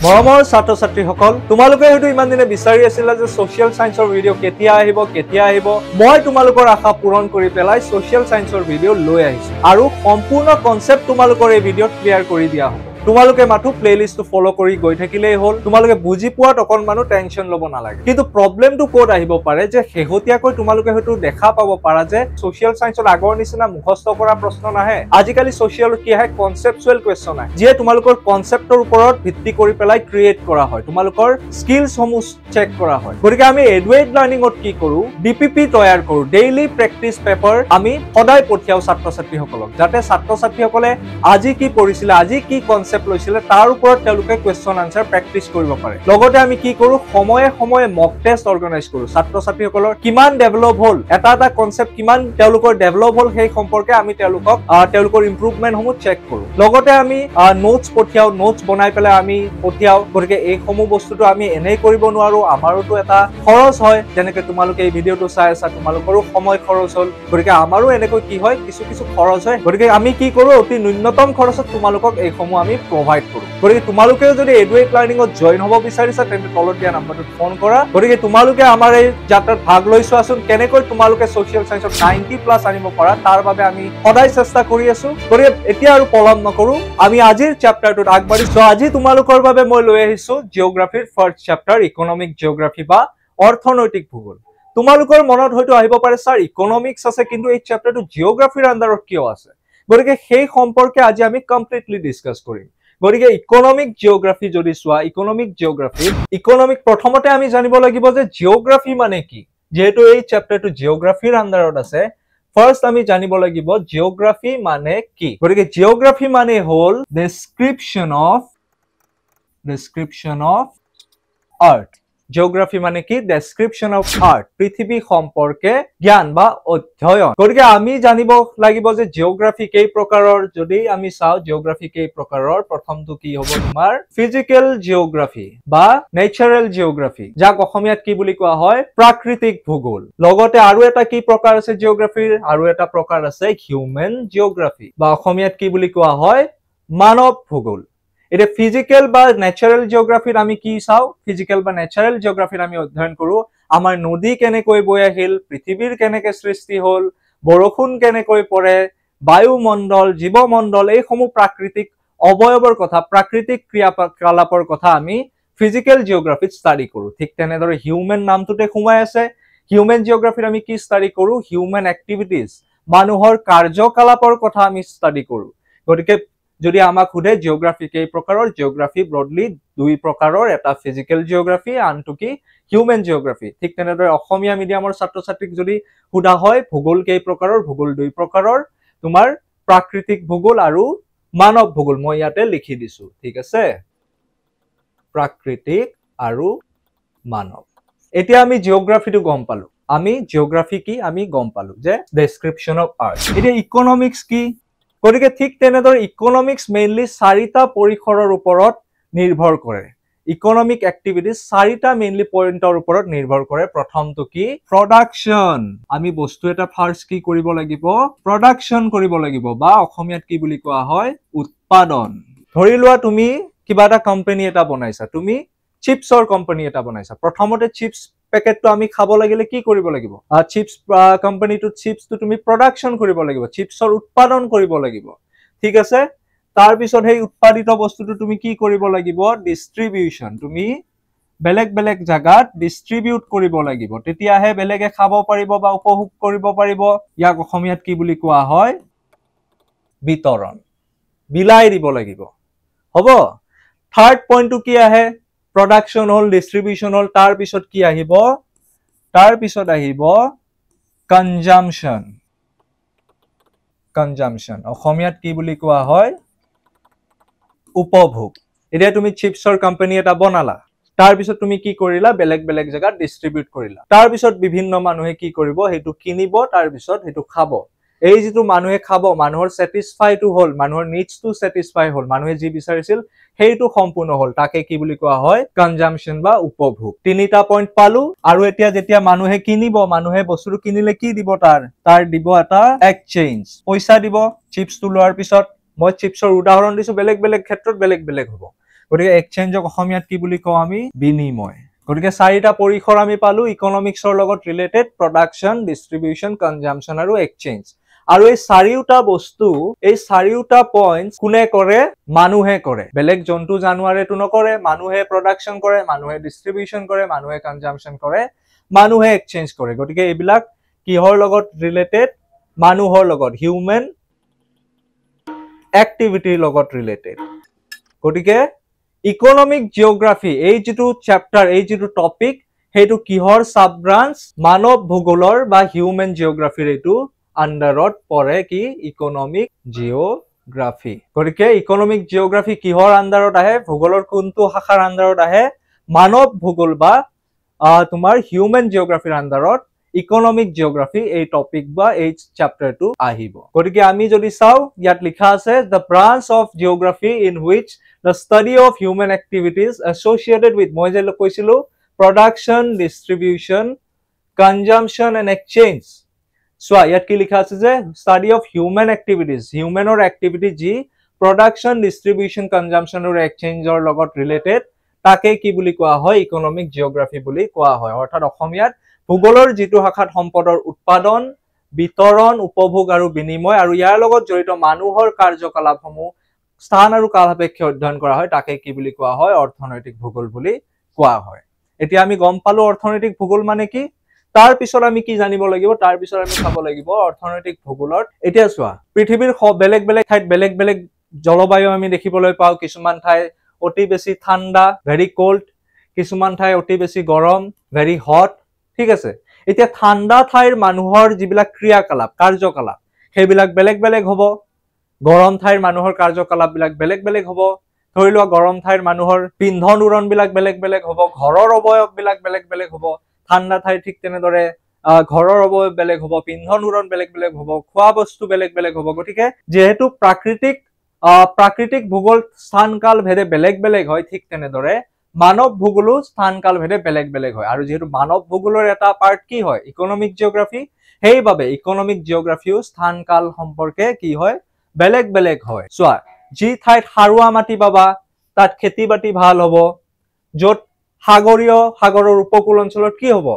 মৰমৰ ছাত্ৰ ছাত্ৰীসকল তোমালোকে হয়তো ইমান দিনে বিচাৰি আছিলা যে সোশ্যাল সায়েন্সৰ ভিডিও কেতিয়া আহিব মই তোমালোকৰ আশা পূৰণ কৰি পেলাই সোশ্যাল সায়েন্সৰ ভিডিও লৈ আহিছো আৰু সম্পূৰ্ণ কনসেপ্ট তোমালোকৰ এই ভিডিওত ক্লিয়াৰ কৰি দিয়া হ'ব তোমালোকে মাথু প্লেলিস্টটো ফলো কৰি গৈ থাকিলেই হ'ল তোমালোকে বুজি পোৱাত অকনমানো টেনচন লব নালাগে কিন্তু প্ৰবলেমটো কোড আহিব পাৰে যে হেহতিয়াকৈ তোমালোকে হয়তো দেখা পাব পাৰা যে সোশ্যাল সায়েন্সৰ আগৰ নিচিনা মুখস্থ কৰা প্ৰশ্ন নাহে আজিকালি সোশ্যালত কি আহে কনসেপচুৱেল কোৱেশ্চন আহে যিয়ে তোমালোকৰ কনসেপ্টৰ ওপৰত ভিত্তি কৰি পেলাই ক্ৰিয়েট কৰা হয় তোমালোকৰ স্কিলছ সমূহ চেক কৰা হয় গতিকে আমি এডুৱেট লাৰ্নিংত কি কৰো ডিপিপি তৈয়াৰ কৰো ডেইলি প্ৰেক্টিস পেপাৰ আমি সদায় পঠিয়াও ছাত্ৰ ছাত্ৰীসকলক যাতে ছাত্ৰ ছাত্ৰীসকলে আজি কি পঢ়িছিল আজি কি কনসেপ্ট লৈছিলে তাৰ ওপৰত তেওঁলোকে কোৱেশ্চন আনসাৰ প্ৰেক্টিস কৰিব পাৰে লগতে আমি কি কৰো সময়ে সময়ে মক টেষ্ট অৰ্গানাইজ কৰো ছাত্ৰ ছাত্ৰীসকলৰ কিমান ডেভেলপ হল এটা কনসেপ্ট কিমান তেওঁলোকৰ ডেভেলপ হল সেই সম্পৰ্কে আমি তেওঁলোকৰ ইমপ্ৰুভমেন্ট সমূহ চেক কৰো লগতে আমি নোটস পঠিয়াও নোটস বনাই পেলাই আমি পঠিয়াও গতিকে এই সমূহ বস্তুটো আমি এনেই কৰিব নোৱাৰো আমাৰোটো এটা খৰচ হয় যেনেকৈ তোমালোকে এই ভিডিওটো চাই আছা তোমালোকৰো সময় খৰচ হল গতিকে আমাৰো এনেকৈ কি হয় কিছু খৰচ হয় গতিকে আমি কি কৰো অতি ন্যূনতম খৰচত তোমালোকক এই সমূহ আমি প্ৰোভাইড কৰো গতিকে তোমালোকেও যদি এডুৱেট লাৰ্নিংত জয়েন হ'ব বিচাৰিছা তেন্তে তলত দিয়া নম্বৰটোত ফোন কৰা গতিকে তোমালোকে আমাৰ এই যাত্ৰাত ভাগ লৈছো আছোন কেনেকৈ তোমালোকে সোশ্যাল সায়েন্সত 90+ আনিব পাৰা তাৰ বাবে আমি সদায় চেষ্টা কৰি আছো গতিকে এতিয়া আৰু পলম নকৰো আমি আজিৰ চেপ্টাৰটোত আগবাঢ়িছো আজি তোমালোকৰ বাবে মই লৈ আহিছো জিওগ্ৰাফিৰ ফাৰ্ষ্ট চেপ্টাৰ ইকোনমিক জিওগ্ৰাফি বা অৰ্থনৈতিক ভূগোল তোমালোকৰ মনত হয়তো আহিব পাৰে স্যাৰ ইকোনমিক্স আছে কিন্তু এই চেপ্টাৰটো জিওগ্ৰাফিৰ আন্ডাৰত কিয় আছে গতিকে সেই সম্পৰ্কে আজি আমি কমপ্লিটলি ডিসকাস কৰিম গতিকে ইকোনমিক জিওগ্ৰাফি যদি চোৱা ইকোনমিক প্ৰথমতে আমি জানিব লাগিব যে জিওগ্ৰাফি মানে কি যেহেতু এই চেপ্টাৰটো জিওগ্ৰাফিৰ আন্ডাৰত আছে ফাৰ্স্ট আমি জানিব লাগিব জিওগ্ৰাফি মানে কি গতিকে জিওগ্ৰাফি মানে হল ডেসক্ৰিপশন অফ আৰ্থ জিওগ্ৰাফি মানে কি ডেসক্ৰিপশন অফ আৰ্থ পৃথিৱী সম্পৰ্কে জ্ঞান বা অধ্যয়ন গতিকে আমি জানিব লাগিব যে জিওগ্ৰাফি কেই প্ৰকাৰৰ যদি আমি চাও জিওগ্ৰাফি কেই প্ৰকাৰৰ প্ৰথমটো কি হ'ব তোমাৰ ফিজিক্যাল জিওগ্ৰাফি বা নেচাৰেল জিওগ্ৰাফি যাক অসমীয়াত কি বুলি কোৱা হয় প্ৰাকৃতিক ভূগোল লগতে আৰু এটা কি প্ৰকাৰ আছে জিওগ্ৰাফিৰ আৰু এটা প্ৰকাৰ আছে হিউম্যান জিওগ্ৰাফি বা অসমীয়াত কি বুলি কোৱা হয় মানৱ ভূগোল এটা ফিজিক্যাল বা ন্যাচাৰাল জিওগ্ৰাফিৰ আমি কি চাও ফিজিক্যাল বা ন্যাচাৰাল জিওগ্ৰাফিৰ আমি অধ্যয়ন কৰো আমাৰ নদী কেনেকৈ বৈ আহিল পৃথিৱীৰ কেনেকৈ সৃষ্টি হল বৰষুণ কেনেকৈ পৰে বায়ুমণ্ডল জীৱমণ্ডল এই সমূহ প্ৰাকৃতিক অবয়ৱৰ কথা প্ৰাকৃতিক ক্ৰিয়াকলাপৰ কথা আমি ফিজিক্যাল জিওগ্ৰাফিত ষ্টাডি কৰো ঠিক তেনেদৰে হিউম্যান নামটোতে সোমাই আছে হিউম্যান জিওগ্ৰাফিৰ আমি কি ষ্টাডি কৰো হিউম্যান এক্টিভিটিজ মানুহৰ কাৰ্যকলাপৰ কথা আমি ষ্টাডি কৰো গতিকে যদি আমাক খুদে জিওগ্ৰাফি কেই প্ৰকাৰৰ জিওগ্ৰাফি ব্ৰডলি দুই প্ৰকাৰৰ এটা ফিজিক্যাল জিওগ্ৰাফি আনটো কি হিউম্যান জিওগ্ৰাফি ঠিক তেনেদৰে অসমীয়া মিডিয়ামৰ ছাত্ৰ ছাত্ৰীক যদি খুদা হয় ভূগোল কেই প্ৰকাৰৰ ভূগোল দুই প্ৰকাৰৰ তোমাৰ প্ৰাকৃতিক ভূগোল আৰু মানৱ ভূগোল মই ইয়াতে লিখি দিছো ঠিক আছে প্ৰাকৃতিক আৰু মানৱ এতিয়া আমি জিওগ্ৰাফিটো গম পালো আমি জিওগ্ৰাফি কি আমি গম পালো যে ডেসক্ৰিপশন অফ আৰ্থ এতিয়া ইকোনমিক্স কি গতিকে ঠিক তেনেদৰে ইকোনমিক্স মেইনলি চাৰিটা পৰিসৰৰ ওপৰত নিৰ্ভৰ কৰে ইকোনমিক এক্টিভিটিজ চাৰিটা মেইনলি পইণ্টৰ ওপৰত নিৰ্ভৰ কৰে প্ৰথমটো কি প্ৰডাকশন আমি বস্তু এটা ফাৰ্স্ট কি কৰিব লাগিব প্ৰডাকশন কৰিব লাগিব বা অসমীয়াত কি বুলি কোৱা হয় উৎপাদন ধৰি লোৱা তুমি কিবা এটা কোম্পানী এটা বনাইছা তুমি চিপছৰ কোম্পানী এটা বনাইছা প্ৰথমতে চিপছ পেকেটটো আমি খাব লাগিলে কি কৰিব লাগিব চিপছ কোম্পানীটো চিপছটো তুমি প্ৰডাকশন কৰিব লাগিব চিপছৰ উৎপাদন কৰিব লাগিব ঠিক আছে তাৰ পিছত সেই উৎপাদিত বস্তুটো তুমি কি কৰিব লাগিব ডিস্ট্ৰিবিউশন তুমি বেলেগ জাগাত ডিস্ট্ৰিবিউট কৰিব লাগিব তেতিয়াহে বেলেগে খাব পাৰিব বা উপভোগ কৰিব পাৰিব ইয়াক অসমীয়াত কি বুলি কোৱা হয় বিতৰণ বিলাই দিব লাগিব হ'ব থাৰ্ড পইণ্টটো কি আহে production hol distribution hol tar pisot ki ahibo tar pisot ahibo consumption অসমীয়াত কি বুলি কোৱা হয় উপভোগ এতিয়া তুমি চিপছৰ কোম্পানী এটা বনালা তাৰ পিছত তুমি কি কৰিলা বেলেগ জায়গা ডিস্ট্ৰিবিউট কৰিলা তাৰ পিছত বিভিন্ন মানুহে কি কৰিব হেতু কিনিব তাৰ পিছত হেতু খাব এই যেটো মানুহে খাব মানুহৰ স্যাটিসফাই টু হল মানুহৰ নিডস টু স্যাটিসফাই হল মানুহে যি বিচাৰিছিল হেইটো সম্পূৰ্ণ হল তাকে কি বুলি কোৱা হয় কনজাম্পশন বা উপভোগ তিনিটা পইণ্ট পালো আৰু এতিয়া যেতিয়া মানুহে কিনিব মানুহে বস্তুটো কিনিলে কি দিব তাৰ দিব এটা এক্সচেঞ্জ পইচা দিব চিপছটো লোৱাৰ পিছত মই চিপছৰ উদাহৰণ দিছো বেলেগ ক্ষেত্ৰত বেলেগ হ'ব গতিকে এক্সচেঞ্জক অসমীয়াত কি বুলি কওঁ আমি বিনিময় গতিকে চাৰিটা পৰিসৰ আমি পালো ইকনমিক্সৰ লগত ৰিলেটেড প্ৰডাকচন ডিস্ট্ৰিবিউচন কনজাম্পচন আৰু এক্সচেঞ্জ আৰু এই চাৰিওটা বস্তু এই চাৰিওটা পইণ্টছ কোনে কৰে মানুহে কৰে বেলেগ জন্তু জানুৱাৰেটো নকৰে মানুহে প্ৰডাকচন কৰে মানুহে ডিস্ট্ৰিবিউচন কৰে মানুহে কনজাম্পচন কৰে মানুহে এক্সচেঞ্জ কৰে গতিকে এইবিলাক কিহৰ লগত ৰিলেটেড মানুহৰ লগত হিউমেন এক্টিভিটিৰ লগত ৰিলেটেড গতিকে ইকনমিক জিঅ'গ্ৰাফি এই যেটো চ্যাপ্টাৰ এই যেটো টপিক হেতু কিহৰ সাব ব্ৰাঞ্চ মানৱ ভূগোলৰ বা হিউমেন জিঅ'গ্ৰাফিৰ এটো আন্ডাৰত পৰে কি ইকনমিক জিঅ'গ্ৰাফি গতিকে ইকনমিক জিঅ'গ্ৰাফি কিহৰ আন্ডাৰত আহে ভূগোলৰ কোনটো শাখাৰ আন্ডাৰত আহে মানৱ ভূগোল বা তোমাৰ হিউমেন জিঅ'গ্ৰাফিৰ আন্ডাৰত ইকনমিক জিঅ'গ্ৰাফি এই টপিক বা এই চ্যাপ্টাৰটো আহিব গতিকে আমি যদি চাও ইয়াত লিখা আছে the branch of geography in which the study of human activities associated with মই যে কৈছিলো production distribution consumption and exchange so ইয়াত কি লিখা আছে যে study of human activities humanৰ activity যি production distribution consumption আৰু exchange ৰ লগত related তাকে কি বুলি কোৱা হয় ইকনমিক জিঅ'গ্ৰাফি বুলি কোৱা হয় অৰ্থাৎ অসমীয়াত ভূগোলৰ যেটো শাখাত সম্পদৰ উৎপাদন বিতৰণ উপভোগ আৰু বিনিময় আৰু ইয়াৰ লগত জড়িত মানুহৰ কাৰ্যকলাপসমূহ স্থান আৰু কাল সাপেক্ষে অধ্যয়ন কৰা হয় তাকে কি বুলি কোৱা হয় অৰ্থনৈতিক ভূগোল বুলি কোৱা হয় এতিয়া আমি গম পালো অৰ্থনৈতিক ভূগোল মানে কি তাৰ পিছত আমি কি জানিব লাগিব তাৰ পিছত আমি চাব লাগিব অৰ্থনৈতিক ভূগোলত এতিয়া চোৱা পৃথিৱীৰ বেলেগ বেলেগ ঠাইত বেলেগ বেলেগ জলবায়ু আমি দেখিবলৈ পাও কিছুমান ঠাই অতি বেছি ঠাণ্ডা ভেৰি কোল্ড কিছুমান ঠাই অতি বেছি গৰম ভেৰি হট ঠিক আছে এতিয়া ঠাণ্ডা ঠাইৰ মানুহৰ যিবিলাক ক্ৰিয়াকলাপ কাৰ্যকলাপ সেইবিলাক বেলেগ বেলেগ হ'ব গৰম ঠাইৰ মানুহৰ কাৰ্যকলাপ বিলাক বেলেগ বেলেগ হ'ব ধৰি লোৱা গৰম ঠাইৰ মানুহৰ পিন্ধন উৰণ বিলাক বেলেগ বেলেগ হ'ব ঘৰৰ অবয়ব বিলাক বেলেগ বেলেগ হ'ব ঠাণ্ডা ঠাই ঠিক তেনেদৰে ঘৰৰ অবয়ব বেলেগ হ'ব পিন্ধন উৰণ বেলেগ বেলেগ হ'ব খোৱা বস্তু বেলেগ বেলেগ হ'ব গতিকে যেহেতু প্ৰাকৃতিক ভূগোল স্থান কাল ভেদে বেলেগ বেলেগ হয় ঠিক তেনেদৰে মানৱ ভূগোলো স্থান কাল ভেদে বেলেগ বেলেগ হয় আৰু যেহেতু মানৱ ভূগোলৰ এটা পাৰ্ট কি হয় ইকনমিক জিঅ'গ্ৰাফি সেইবাবে ইকনমিক জিঅ'গ্ৰাফিও স্থান কাল সম্পৰ্কে কি হয় বেলেগ বেলেগ হয় চোৱা যি ঠাইত সাৰুৱা মাটি পাবা তাত খেতি বাতি ভাল হ'ব য'ত সাগৰৰ উপকূল অঞ্চলত কি হ'ব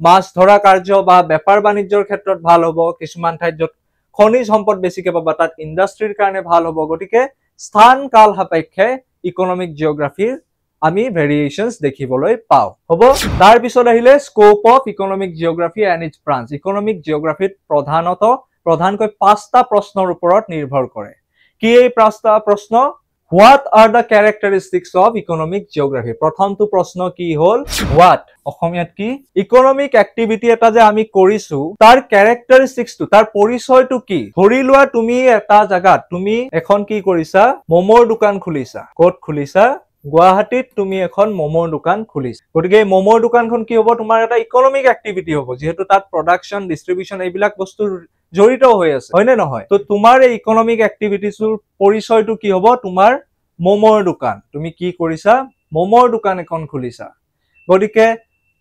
মাছ ধৰা কাৰ্য বা বেপাৰ বাণিজ্যৰ ক্ষেত্ৰত ভাল হ'ব কিছুমান ঠাইত য'ত খনিজ সম্পদ বেছিকে পাবা তাত ইন্ডাষ্ট্ৰিৰ কাৰণে ভাল হ'ব গতিকে স্থান কাল সাপেক্ষে ইকনমিক জিঅ'গ্ৰাফিৰ আমি ভেৰিয়েশনস দেখিবলৈ পাও হ'ব তাৰ পিছত আহিলে scope of economic geography and its branch economic জিঅ'গ্ৰাফিত প্ৰধানকৈ 5টা প্ৰশ্নৰ ওপৰত নিৰ্ভৰ কৰে কি এই 5টা প্ৰশ্ন what are the characteristics of economic geography প্ৰথমটো প্ৰশ্ন কি হ'ল হোৱাট অসমীয়াত কি ইকনমিক এক্টিভিটি এটা যে আমি কৰিছো তাৰ ক্যাৰেক্টাৰিষ্টিক্সটো তাৰ পৰিচয়টো কি ধৰি লোৱা তুমি এটা জায়গাত তুমি এখন কি কৰিছা মমৰ দোকান খুলিছা ক'ত খুলিছা গুৱাহাটীত তুমি এখন মমৰ দোকান খুলিছা গতিকে এই মমৰ দোকানখন কি হ'ব তোমাৰ এটা ইকনমিক এক্টিভিটি হ'ব যেহেতু তাত প্ৰডাকচন ডিস্ট্ৰিবিউচন এইবিলাক বস্তু জড়িত হৈ আছে হয়নে নহয় তো তোমাৰ এই ইকনমিক এক্টিভিটিছৰ পৰিচয়টো কি হ'ব তোমাৰ মমৰ দোকান তুমি কি কৰিছা মমৰ দোকান এখন খুলিছা গতিকে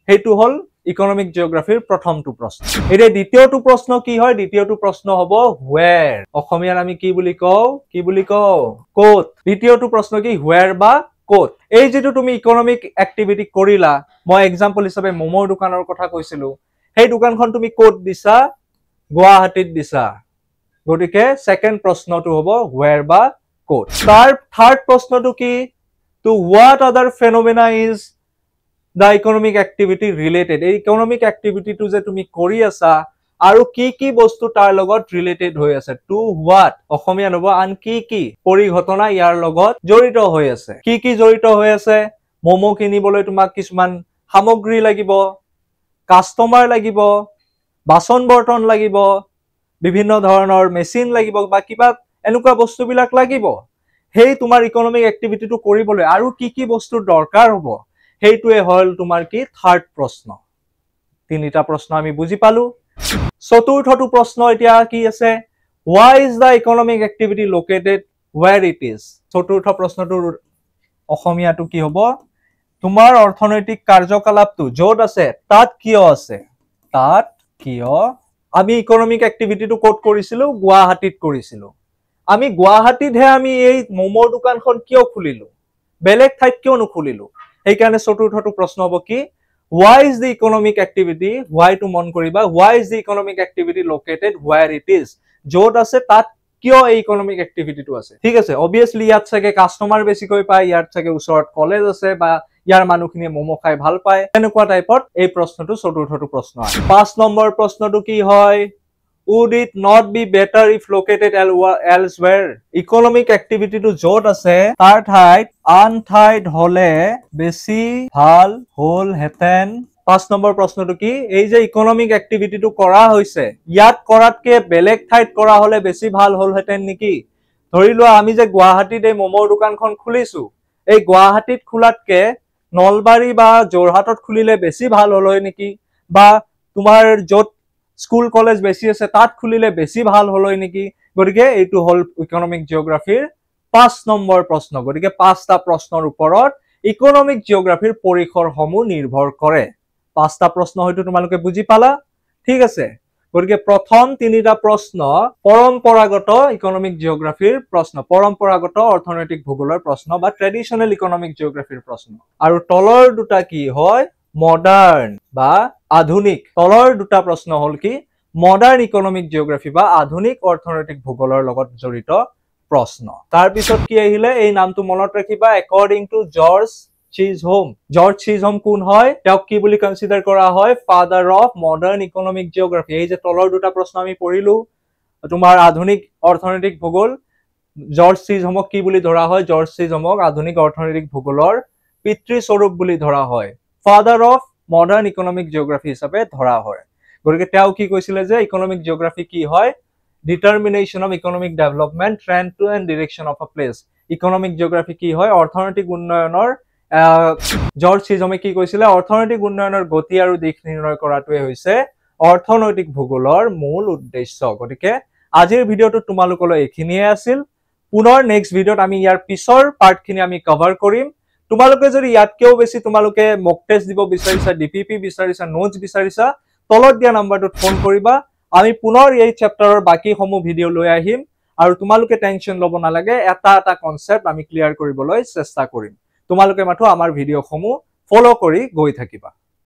হেতু হল ইকনমিক জিঅ'গ্ৰাফিৰ প্ৰথমটো প্ৰশ্ন এতিয়া দ্বিতীয়টো প্ৰশ্ন কি হয় দ্বিতীয়টো প্ৰশ্ন হ'ব where অসমীয়াত আমি কি বুলি কওঁ ক'ত দ্বিতীয়টো প্ৰশ্ন কি where বা ক'ত এই যেটো তুমি ইকনমিক এক্টিভিটি কৰিলা মই এক্সাম্পল হিচাপে মমৰ দোকানৰ কথা কৈছিলো সেই দোকানখন তুমি ক'ত দিছা গুৱাহাটীত দিছা গতিকে সেকেন্ড প্ৰশ্নটো হ'ব where বা ক'ত তাৰ থাৰ্ড প্ৰশ্নটো কি to what other phenomena is the economic activity related এই ইকনমিক এক্টিভিটিটো যে তুমি কৰি আছা আৰু কি বস্তু তাৰ লগত ৰিলেটেড হৈ আছে টু হোৱাট অসমীয়া নব আন কি পৰিঘটনা ইয়াৰ লগত জড়িত হৈ আছে কি জড়িত হৈ আছে মমো কিনিবলৈ তোমাক কিছুমান সামগ্ৰী লাগিব কাস্টমাৰ লাগিব বাসন বৰ্তন লাগিব বিভিন্ন ধৰণৰ মেচিন লাগিব বা কিবা এনেকুৱা বস্তুবিলাক লাগিব হেই তোমাৰ ইকনমিক এক্টিভিটিটো কৰিবলৈ আৰু কি বস্তুৰ দৰকাৰ হ'ব হেইটোৱে হল তোমাৰ কি থাৰ্ড প্ৰশ্ন তিনিটা প্ৰশ্ন আমি বুজি পালো চতুৰ্থটো প্ৰশ্ন এতিয়া কি আছে why is the economic activity located where it is চতুৰ্থ প্ৰশ্নটোৰ অসমীয়াটো কি হ'ব তোমাৰ অৰ্থনৈতিক কাৰ্যকলাপটো য'ত আছে তাত কিয় আছে তাত কিয় আমি ইকনমিক এক্টিভিটিটো ক'ত কৰিছিলো গুৱাহাটীত কৰিছিলো আমি গুৱাহাটীতহে আমি এই মমৰ দোকানখন কিয় খুলিলো বেলেগ ঠাইত কিয় নুখুলিলো সেইকাৰণে চতুৰ্থটো প্ৰশ্ন হ'ব কি why is the economic activity why to মন কৰিবা why is the economic activity located where it is য'ত আছে তাত কিয় এই ইকোনমিক এক্টিভিটিটো আছে ঠিক আছে অবিয়াসলি ইয়াত চাগে কাস্টমাৰ বেছিকৈ পায় ইয়াত চাগে ওচৰত কলেজ আছে বা ইয়াৰ মানুহখিনিয়ে মমো খাই ভাল পায় এনেকুৱা টাইপত এই প্ৰশ্নটো চতুৰ্থটো প্ৰশ্ন আছে 5 নম্বৰ প্ৰশ্নটো কি হয় would it not be better if located elsewhere economic activity to jot ase tar thait an thait hole beshi bhal hol heten 5 number proshno to ki ei je economic activity to kora hoise yat korat ke beleg thait kora hole beshi bhal hol heten niki dhori lo ami je Guwahati de momor dukan khon khulisu ei Guwahatit khulat ke Nolbari ba Jorhatot khulile beshi bhal hol hoy niki ba tumar jot school college বেছি আছে তাত খুলিলে বেছি ভাল হলই নেকি গতিকে এইটো হল ইকোনমিক জিওগ্ৰাফিৰ 5 নম্বৰ প্ৰশ্ন গতিকে 5টা প্ৰশ্নৰ ওপৰত ইকোনমিক জিওগ্ৰাফিৰ পৰিসৰসমূহ নিৰ্ভৰ কৰে 5টা প্ৰশ্ন হয়তো তোমালোকে বুজি পালা ঠিক আছে গতিকে প্ৰথম 3টা প্ৰশ্ন পৰম্পৰাগত ইকোনমিক জিওগ্ৰাফিৰ প্ৰশ্ন পৰম্পৰাগত অৰ্থনৈতিক ভূগোলৰ প্ৰশ্ন বা ট্ৰেডিশনাল ইকোনমিক জিওগ্ৰাফিৰ প্ৰশ্ন আৰু তলৰ দুটা কি হয় মডাৰ্ন বা আধুনিক তলৰ দুটা প্ৰশ্ন হল কি মডাৰ্ন ইকোনমিক জিওগ্ৰাফি বা আধুনিক অৰ্থনৈতিক ভূগোলৰ লগত জড়িত প্ৰশ্ন তাৰ পিছত কি আহিলে এই নামটো মনত ৰাখিবা একৰ্ডিং টু জৰ্জ চিজহোম কোন হয় তেওঁক কি বুলি কনসিডাৰ কৰা হয় father of modern economic geography এই যে তলৰ দুটা প্ৰশ্ন আমি পঢ়িলো তোমাৰ আধুনিক অৰ্থনৈতিক ভূগোল জৰ্জ চিজহোমক কি বুলি ধৰা হয় জৰ্জ চিজহোমক আধুনিক অৰ্থনৈতিক ভূগোলৰ পিতৃ স্বৰূপ বুলি ধৰা হয় father of modern economic geography হিচাপে ধৰা হয় গতিকে তেওঁ কি কৈছিলে যে ইকোনমিক জিওগ্ৰাফি কি হয় determination of economic development trend to and direction of a place economic geography কি হয় অৰ্থনৈতিক উন্নয়নৰ জৰ্জ চিজহোমে কি কৈছিলে অৰ্থনৈতিক উন্নয়নৰ গতি আৰু দিশ নিৰ্ণয় কৰাটোৱে হৈছে অৰ্থনৈতিক ভূগোলৰ মূল উদ্দেশ্য গতিকে আজিৰ ভিডিওটো তোমালোকলৈ এইখিনিয়ে আছিল পুনৰ নেক্সট ভিডিওত আমি ইয়াৰ পিছৰ পাৰ্টখিনি আমি কভাৰ কৰিম তোমালোকে যদি ইয়াতকেও বেছি তোমালোকে মক টেষ্ট দিব বিচাৰিছা ডিপিপি বিচাৰিছা নোটস বিচাৰিছা তলত দিয়া নম্বৰটোত ফোন কৰিবা আমি পুনৰ এই চেপ্টাৰৰ বাকি সমূহ ভিডিও লৈ আহিম আৰু তোমালোকে টেনচন ল'ব নালাগে এটা এটা কনসেপ্ট আমি ক্লিয়াৰ কৰিবলৈ চেষ্টা কৰিম তোমালোকে মাথো আমাৰ ভিডিও সমূহ ফলো কৰি গৈ থাকিবা